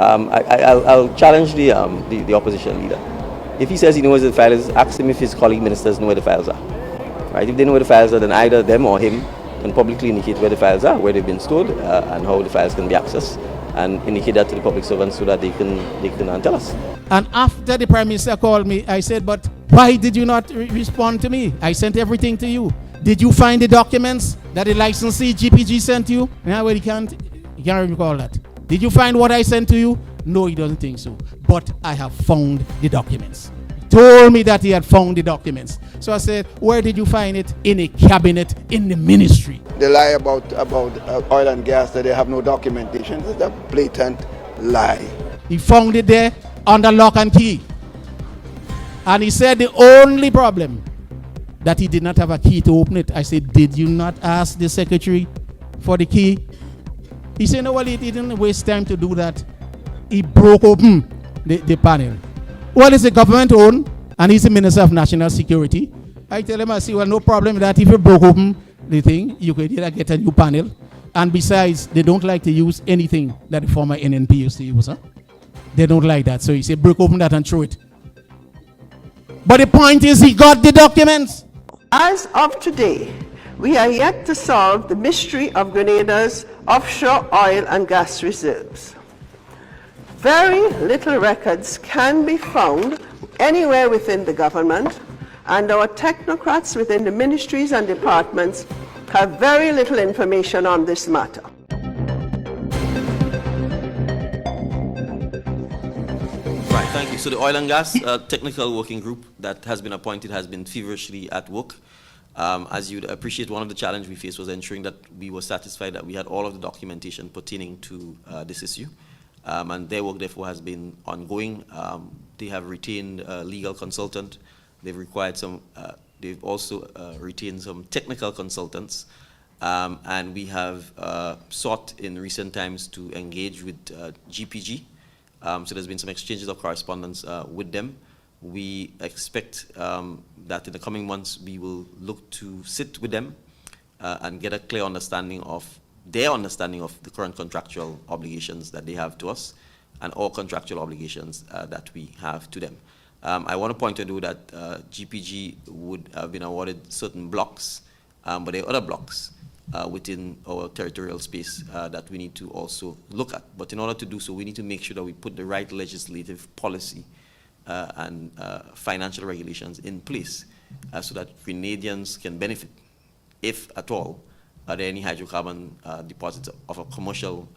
I'll challenge the opposition leader. If he says he knows where the file is, ask him if his colleague ministers know where the files are. Right? If they know where the files are, then either them or him can publicly indicate where the files are, where they've been stored, and how the files can be accessed, and indicate that to the public servants so that they can tell us. And after the Prime Minister called me, I said, but why did you not respond to me? I sent everything to you. Did you find the documents that the licensee GPG sent you? Now, well, he can't recall that. Did you find what I sent to you? No, he doesn't think so. But I have found the documents. He told me that he had found the documents. So I said, where did you find it? In a cabinet in the ministry. The lie about oil and gas, that they have no documentation, is a blatant lie. He found it there under lock and key. And he said the only problem that he did not have a key to open it. I said, did you not ask the secretary for the key? He said, no, well, he didn't waste time to do that. He broke open the panel. Well, it's a government owned, and he's the Minister of National Security. I tell him, I say, well, no problem with that. If you broke open the thing, you could either get a new panel. And besides, they don't like to use anything that the former NNP used to use. Huh? They don't like that. So he said, break open that and throw it. But the point is, he got the documents. As of today, we are yet to solve the mystery of Grenada's offshore oil and gas reserves. Very little records can be found anywhere within the government, and our technocrats within the ministries and departments have very little information on this matter. Right, thank you. So the oil and gas technical working group that has been appointed has been feverishly at work. As you'd appreciate, one of the challenges we faced was ensuring that we were satisfied that we had all of the documentation pertaining to this issue. And their work, therefore, has been ongoing. They have retained a legal consultant. They've required some, they've also retained some technical consultants. And we have sought in recent times to engage with GPG. So there's been some exchanges of correspondence with them. We expect that in the coming months we will look to sit with them and get a clear understanding of their understanding of the current contractual obligations that they have to us and all contractual obligations that we have to them. I want to point out that GPG would have been awarded certain blocks, but there are other blocks within our territorial space that we need to also look at. But in order to do so, we need to make sure that we put the right legislative policy and financial regulations in place so that Grenadians can benefit, if at all, are there any hydrocarbon deposits of a commercial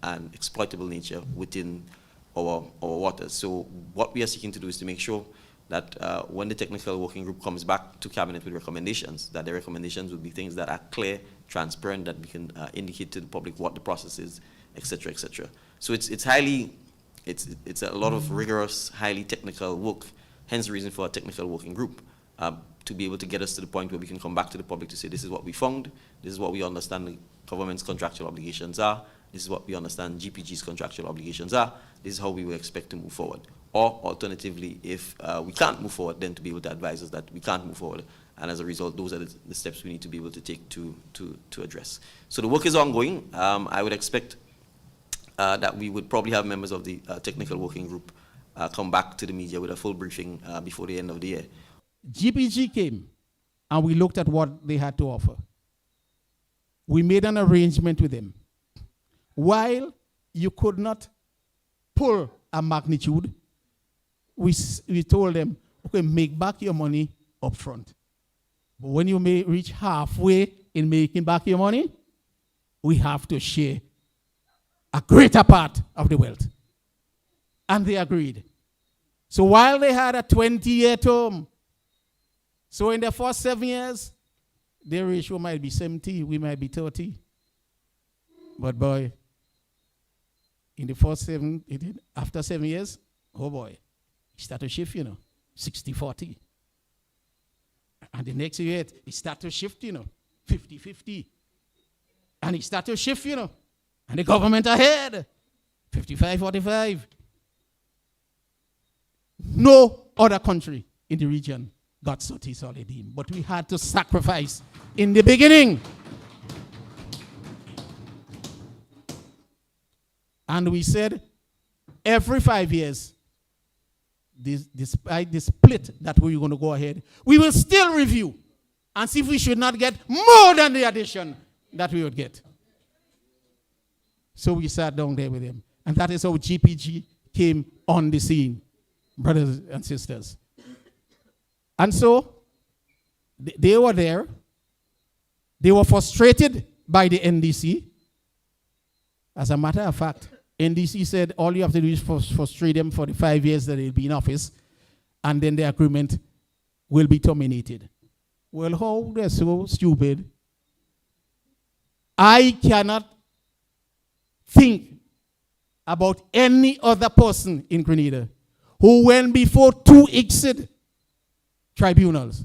and exploitable nature within our waters. So what we are seeking to do is to make sure that when the technical working group comes back to cabinet with recommendations, that the recommendations will be things that are clear, transparent, that we can indicate to the public what the process is, etc., etc. So it's a lot of rigorous, highly technical work, hence the reason for a technical working group, to be able to get us to the point where we can come back to the public to say, this is what we found, this is what we understand the government's contractual obligations are, this is what we understand GPG's contractual obligations are, this is how we will expect to move forward. Or alternatively, if we can't move forward, then to be able to advise us that we can't move forward. And as a result, those are the steps we need to be able to take to address. So the work is ongoing. I would expect that we would probably have members of the technical working group come back to the media with a full briefing before the end of the year. GPG came and we looked at what they had to offer. We made an arrangement with them. While you could not pull a magnitude, we told them, okay, make back your money up front. But when you may reach halfway in making back your money, we have to share a greater part of the wealth. And they agreed. So while they had a 20-year term, so in the first 7 years, their ratio might be 70, we might be 30. But boy, in the first after 7 years, oh boy, it started to shift, 60-40. And the next year, it started to shift, 50-50. And it started to shift, and the government ahead, 55-45. No other country in the region got so solid, but we had to sacrifice in the beginning. And we said, every 5 years, despite the split that we're going to go ahead, we will still review and see if we should not get more than the addition that we would get. So we sat down there with him. And that is how GPG came on the scene, brothers and sisters. And so they were there. They were frustrated by the NDC. As a matter of fact, NDC said all you have to do is frustrate them for the 5 years that they'll be in office, and then the agreement will be terminated. Well, how they're so stupid. I cannot think about any other person in Grenada who went before 2 ICSID tribunals.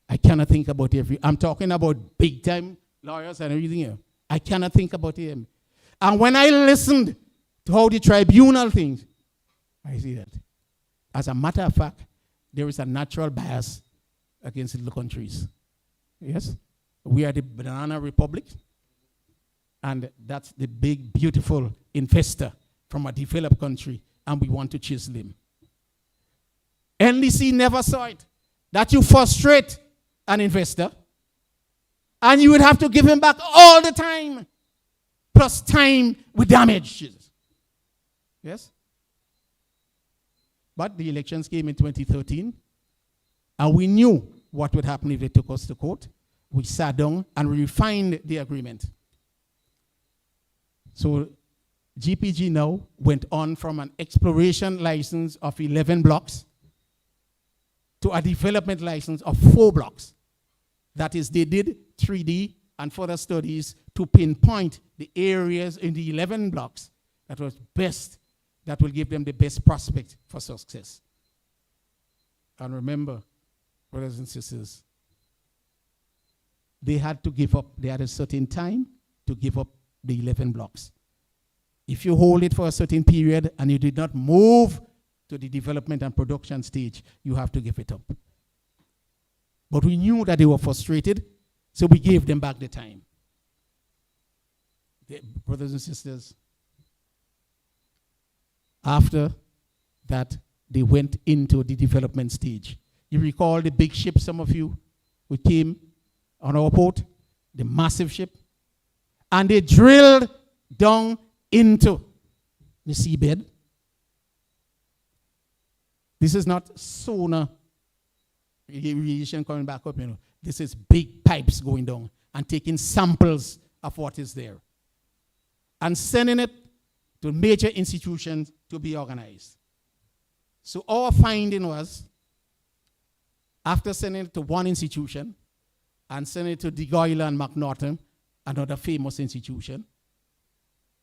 I cannot think about every. I'm talking about big time lawyers and everything here. I cannot think about him. And when I listened to how the tribunal thinks, I see that. As a matter of fact, there is a natural bias against little countries. Yes? We are the banana republic, and that's the big, beautiful investor from a developed country, and we want to chisel him. NDC never saw it. That you frustrate an investor, and you would have to give him back all the time, plus time with damages. Yes? But the elections came in 2013, and we knew what would happen if they took us to court. We sat down and refined the agreement. So GPG now went on from an exploration license of 11 blocks to a development license of 4 blocks. That is, they did 3D and further studies to pinpoint the areas in the 11 blocks that was best, that will give them the best prospect for success. And remember, brothers and sisters, they had to give up. They had a certain time to give up the 11 blocks. If you hold it for a certain period and you did not move to the development and production stage, you have to give it up. But we knew that they were frustrated, so we gave them back the time. Brothers and sisters, after that, they went into the development stage. You recall the big ship, some of you, who came on our port, the massive ship, and they drilled down into the seabed. This is not sonar radiation coming back up, you know. This is big pipes going down and taking samples of what is there and sending it to major institutions to be organized. So our finding was, after sending it to one institution and sending it to DeGoyle and McNaughton, another famous institution,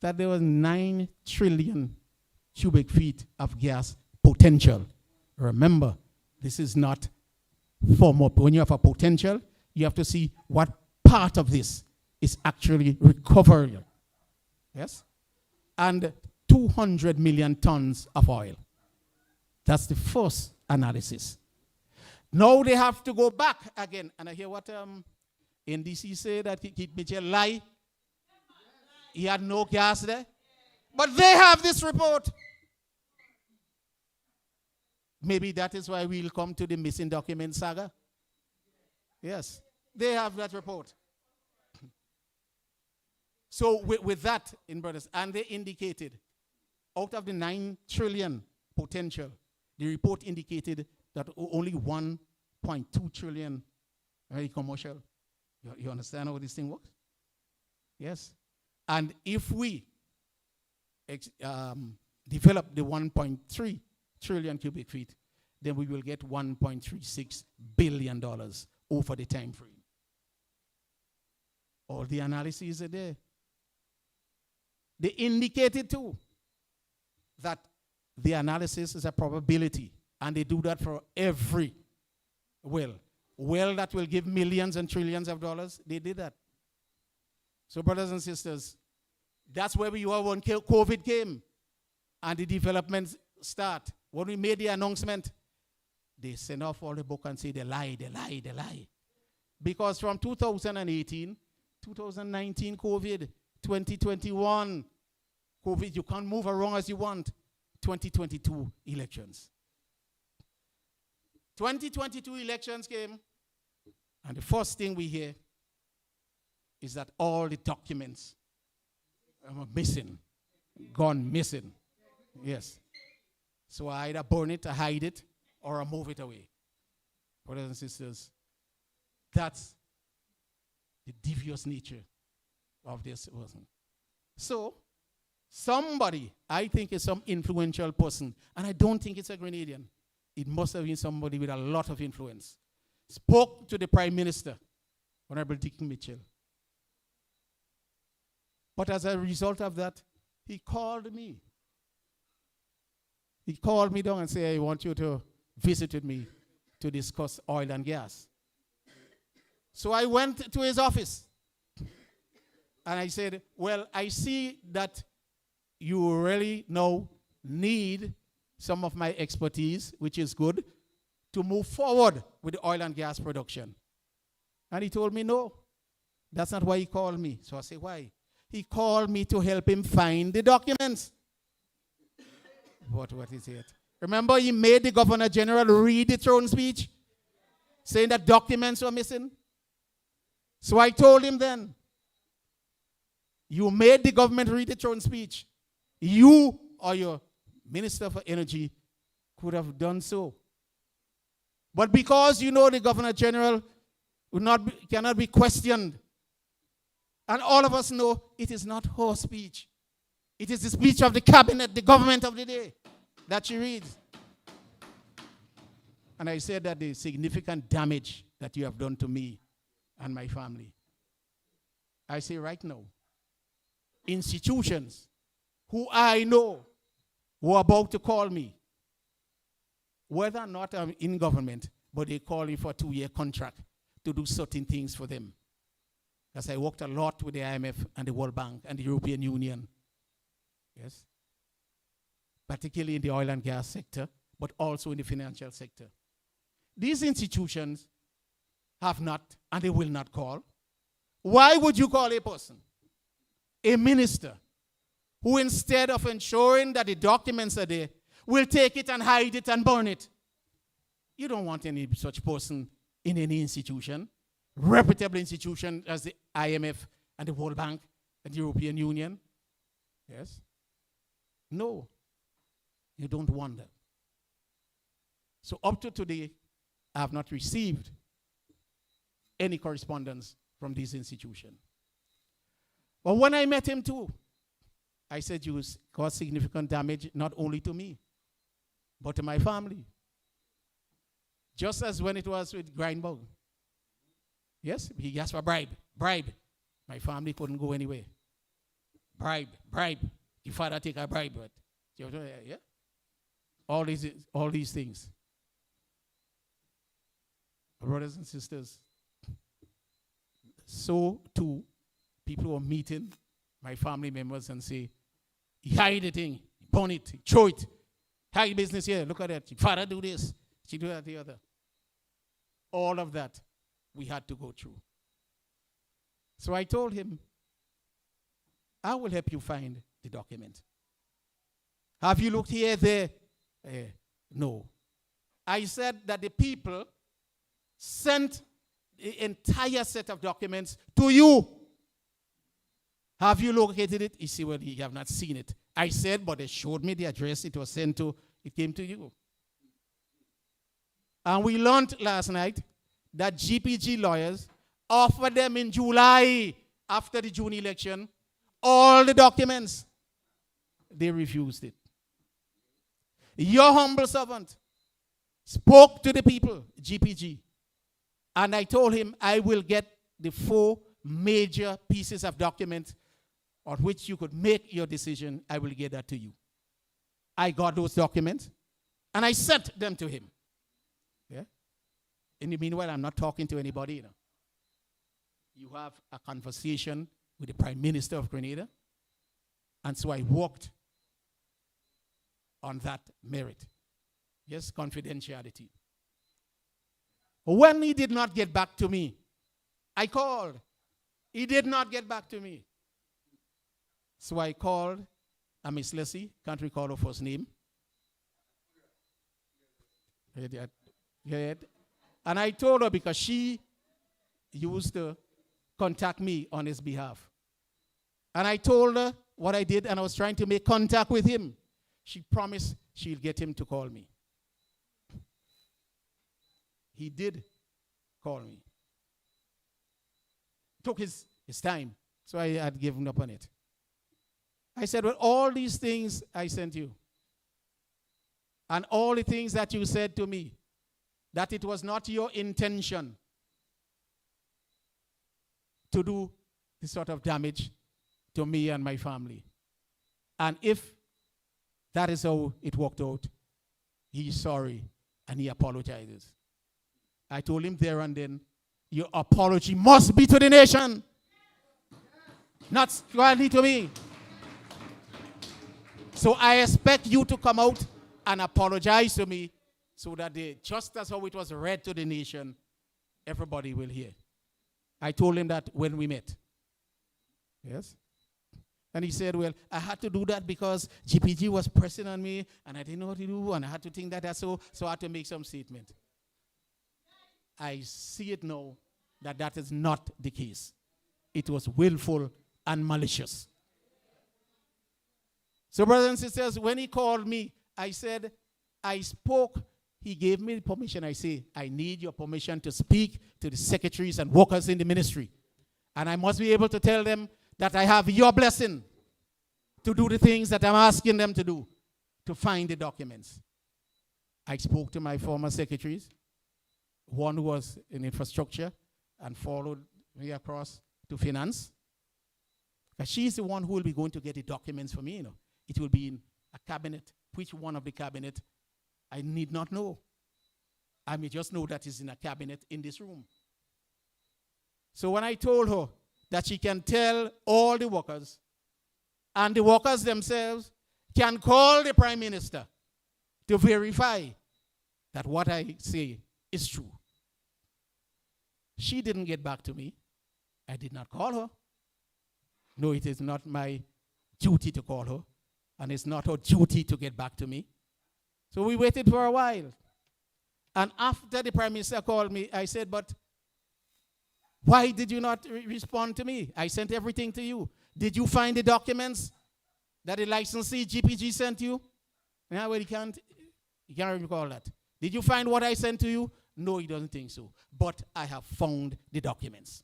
that there was 9 trillion cubic feet of gas potential. Remember, this is not form up. When you have a potential, you have to see what part of this is actually recoverable. Yes? And 200 million tons of oil. That's the first analysis. Now they have to go back again. And I hear what NDC say, that Keith Mitchell lie. He had no gas there. But they have this report. Maybe that is why we'll come to the missing document saga. Yes, they have that report. So with that, in brothers, and they indicated, out of the 9 trillion potential, the report indicated that only 1.2 trillion very commercial. You understand how this thing works? Yes. And if we develop the 1.3 trillion cubic feet, then we will get $1.36 billion over the time frame. All the analyses are there. They indicated too that the analysis is a probability, and they do that for every well. Well that will give millions and trillions of dollars, they did that. So brothers and sisters, that's where we were when COVID came and the development start. When we made the announcement, they sent off all the book and say they lie. Because from 2018, 2019 COVID, 2021 COVID, you can't move around as you want. 2022 elections. 2022 elections came, and the first thing we hear is that all the documents are missing, gone missing. Yes. So I either burn it, or hide it, or I move it away. Brothers and sisters, that's the devious nature of this person. So, somebody, I think it's some influential person, and I don't think it's a Grenadian. It must have been somebody with a lot of influence. Spoke to the Prime Minister, Honorable Dick Mitchell. But as a result of that, he called me. He called me down and said, I want you to visit with me to discuss oil and gas. So I went to his office. And I said, well, I see that you really now need some of my expertise, which is good, to move forward with the oil and gas production. And he told me, no, that's not why he called me. So I said, why? He called me to help him find the documents. What is it? Remember, he made the Governor General read the throne speech, saying that documents were missing. So I told him then, you made the government read the throne speech. You or your Minister for Energy could have done so. But because you know the Governor General cannot be questioned, and all of us know it is not her speech. It is the speech of the cabinet, the government of the day, that she reads. And I said that the significant damage that you have done to me and my family. I say right now, institutions who I know who are about to call me, whether or not I'm in government, but they call me for a 2-year contract to do certain things for them. Because I worked a lot with the IMF and the World Bank and the European Union. Yes. Particularly in the oil and gas sector, but also in the financial sector. These institutions have not, and they will not call. Why would you call a person, a minister, who instead of ensuring that the documents are there, will take it and hide it and burn it? You don't want any such person in any institution, reputable institution as the IMF and the World Bank and the European Union. Yes? No, you don't want that. So up to today, I have not received any correspondence from this institution. But when I met him too, I said you caused significant damage not only to me, but to my family. Just as when it was with Grindberg. Yes, he asked for bribe. My family couldn't go anywhere. Bribe. The father take a bribe, but yeah. All these things. Brothers and sisters, so too, people were meeting my family members and say, he hide the thing, burn it, throw it, hide business here, look at that. Father do this, she do that, the other. All of that we had to go through. So I told him, I will help you find the document. Have you looked here, there? No. I said that the people sent the entire set of documents to you. Have you located it? He said, well, you have not seen it. I said, but they showed me the address it was sent to. It came to you. And we learned last night that GPG lawyers offered them in July, after the June election, all the documents. They refused it. Your humble servant spoke to the people, GPG, and I told him I will get the 4 major pieces of documents on which you could make your decision. I will get that to you. I got those documents, and I sent them to him. Yeah? In the meanwhile, I'm not talking to anybody. You have a conversation with the Prime Minister of Grenada, and so I worked on that merit. Yes, confidentiality. When he did not get back to me, I called. He did not get back to me. So I called Miss Leslie, can't recall her first name. And I told her because she used to contact me on his behalf. And I told her what I did, and I was trying to make contact with him. She promised she'll get him to call me. He did call me. Took his time, so I had given up on it. I said, well, all these things I sent you, and all the things that you said to me, that it was not your intention to do this sort of damage to me and my family. And if that is how it worked out, he's sorry and he apologizes. I told him there and then, your apology must be to the nation, not squarely to me. So I expect you to come out and apologize to me so that just as how it was read to the nation, everybody will hear. I told him that when we met. Yes? And he said, well, I had to do that because GPG was pressing on me and I didn't know what to do and I had to think that so I had to make some statement. I see it now that is not the case. It was willful and malicious. So brothers and sisters, when he called me, I said, I spoke. He gave me permission. I say, I need your permission to speak to the secretaries and workers in the ministry. And I must be able to tell them that I have your blessing to do the things that I'm asking them to do, to find the documents. I spoke to my former secretaries, one who was in infrastructure and followed me across to finance. Because she's the one who will be going to get the documents for me, It will be in a cabinet. Which one of the cabinet, I need not know. I may just know that it's in a cabinet in this room. So when I told her that she can tell all the workers, and the workers themselves can call the Prime Minister to verify that what I say is true. She didn't get back to me. I did not call her. No, it is not my duty to call her, and it's not her duty to get back to me. So we waited for a while. And after the Prime Minister called me, I said, but why did you not respond to me? I sent everything to you. Did you find the documents that the licensee GPG sent you? Yeah, well, you can't recall that. Did you find what I sent to you? No, he doesn't think so. But I have found the documents.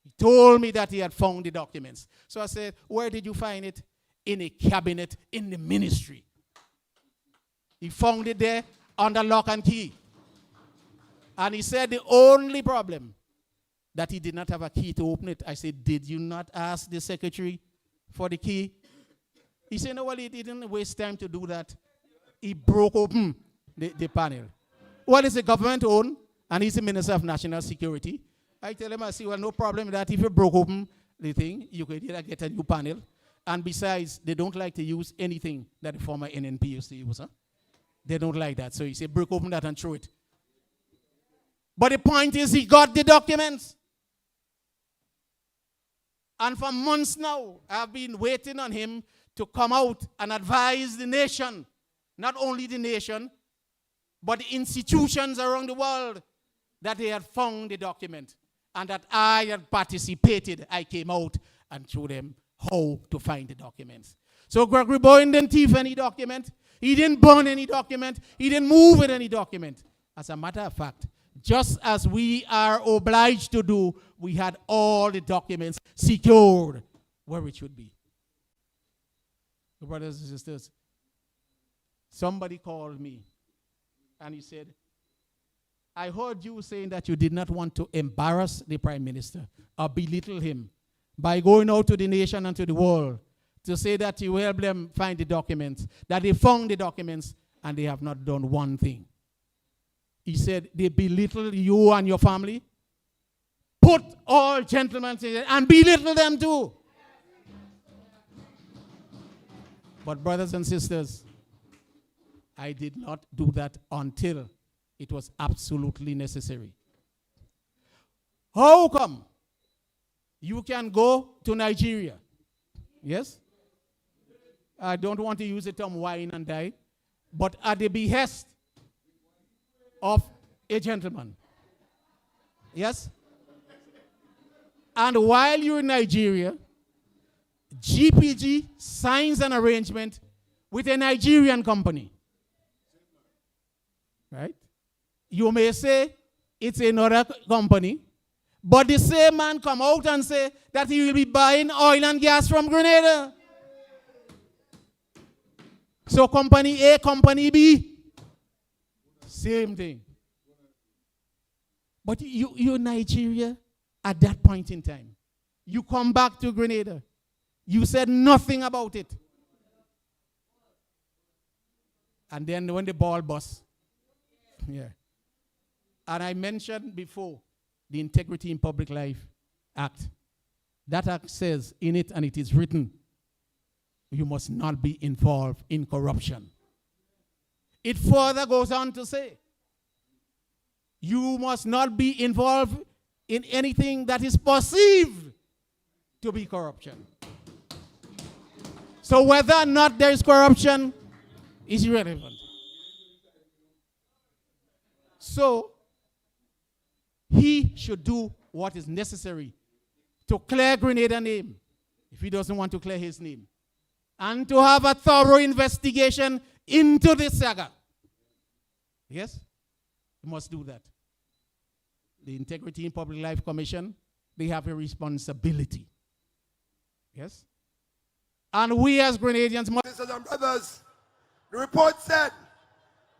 He told me that he had found the documents. So I said, where did you find it? In a cabinet in the ministry. He found it there under lock and key. And he said the only problem that he did not have a key to open it. I said, did you not ask the secretary for the key? He said, no, well, he didn't waste time to do that. He broke open the panel. Well, it's a government owned, and he's the Minister of National Security. I tell him, I say, well, no problem with that. If you broke open the thing, you could either get a new panel. And besides, they don't like to use anything that the former NNP used to use. They don't like that. So he said, break open that and throw it. But the point is, he got the documents. And for months now, I've been waiting on him to come out and advise the nation, not only the nation, but the institutions around the world, that they had found the document and that I had participated. I came out and showed them how to find the documents. So Gregory Bowen didn't thief any document. He didn't burn any document. He didn't move with any document. As a matter of fact, just as we are obliged to do, we had all the documents secured where it should be. Brothers and sisters, somebody called me and he said, I heard you saying that you did not want to embarrass the Prime Minister or belittle him by going out to the nation and to the world to say that you helped them find the documents, that they found the documents and they have not done one thing. He said, they belittle you and your family. Put all gentlemen together and belittle them too. But brothers and sisters, I did not do that until it was absolutely necessary. How come you can go to Nigeria, yes, I don't want to use the term wine and dine, but at the behest of a gentleman. Yes? And while you're in Nigeria, GPG signs an arrangement with a Nigerian company. Right? You may say it's another company, but the same man come out and say that he will be buying oil and gas from Grenada. So company A, company B, same thing. But you Nigeria at that point in time. You come back to Grenada. You said nothing about it. And then when the ball busts, yeah. And I mentioned before the Integrity in Public Life Act. That act says in it, and it is written, you must not be involved in corruption. It further goes on to say, you must not be involved in anything that is perceived to be corruption. So whether or not there is corruption is irrelevant. So he should do what is necessary to clear Grenada's name, if he doesn't want to clear his name, and to have a thorough investigation into this saga. Yes? He must do that. The Integrity in Public Life Commission, they have a responsibility. Yes? And we as Grenadians must... Sisters and brothers, the report said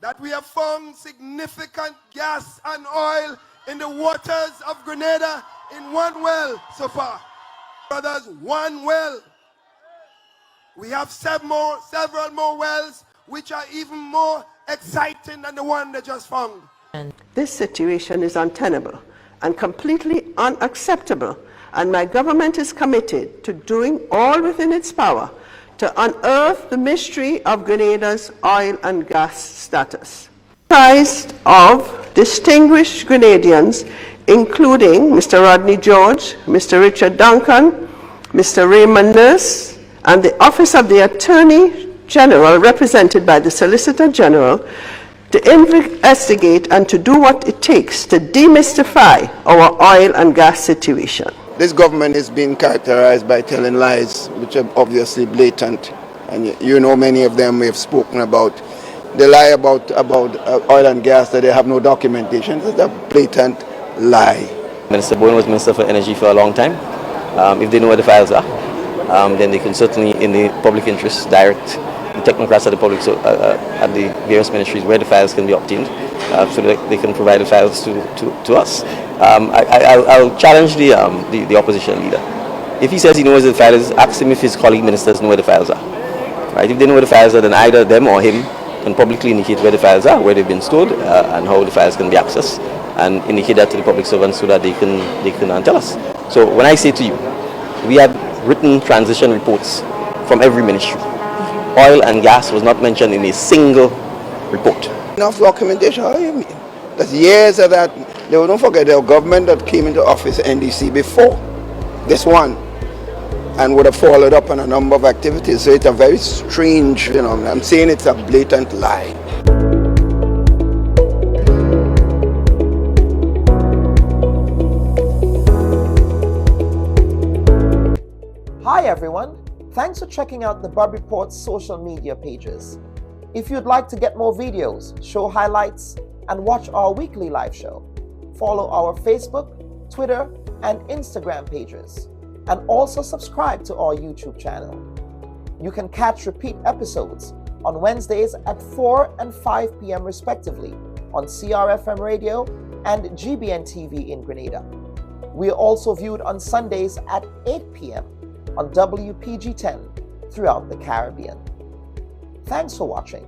that we have found significant gas and oil in the waters of Grenada in one well so far. Brothers, one well. We have several more wells which are even more exciting than the one they just found. This situation is untenable and completely unacceptable, and my government is committed to doing all within its power to unearth the mystery of Grenada's oil and gas status. Comprised of distinguished Grenadians, including Mr. Rodney George, Mr. Richard Duncan, Mr. Raymond Nurse, and the Office of the Attorney General, represented by the Solicitor General, to investigate and to do what it takes to demystify our oil and gas situation. This government is being characterized by telling lies, which are obviously blatant, and you know many of them we have spoken about. The lie about oil and gas, that they have no documentation, is a blatant lie. Minister Bowen was Minister for Energy for a long time. If they know where the files are, then they can certainly, in the public interest, direct the technocrats at the public, at the various ministries where the files can be obtained, so that they can provide the files to us. I'll challenge the opposition leader. If he says he knows where the file is, ask him if his colleague ministers know where the files are. Right? If they know where the files are, then either them or him can publicly indicate where the files are, where they've been stored, and how the files can be accessed, and indicate that to the public servants so that they can tell us. So when I say to you, we had written transition reports from every ministry. Oil and gas was not mentioned in a single report. Enough documentation, how do you mean? That's years of that. Don't forget, the government that came into office, NDC, before this one, and would have followed up on a number of activities. So it's a very strange, I'm saying it's a blatant lie. Hi everyone, thanks for checking out the Bob Report's social media pages. If you'd like to get more videos, show highlights, and watch our weekly live show, follow our Facebook, Twitter, and Instagram pages, and also subscribe to our YouTube channel. You can catch repeat episodes on Wednesdays at 4 and 5 p.m. respectively on CRFM Radio and GBN TV in Grenada. We are also viewed on Sundays at 8 p.m. on WPG 10 throughout the Caribbean. Thanks for watching.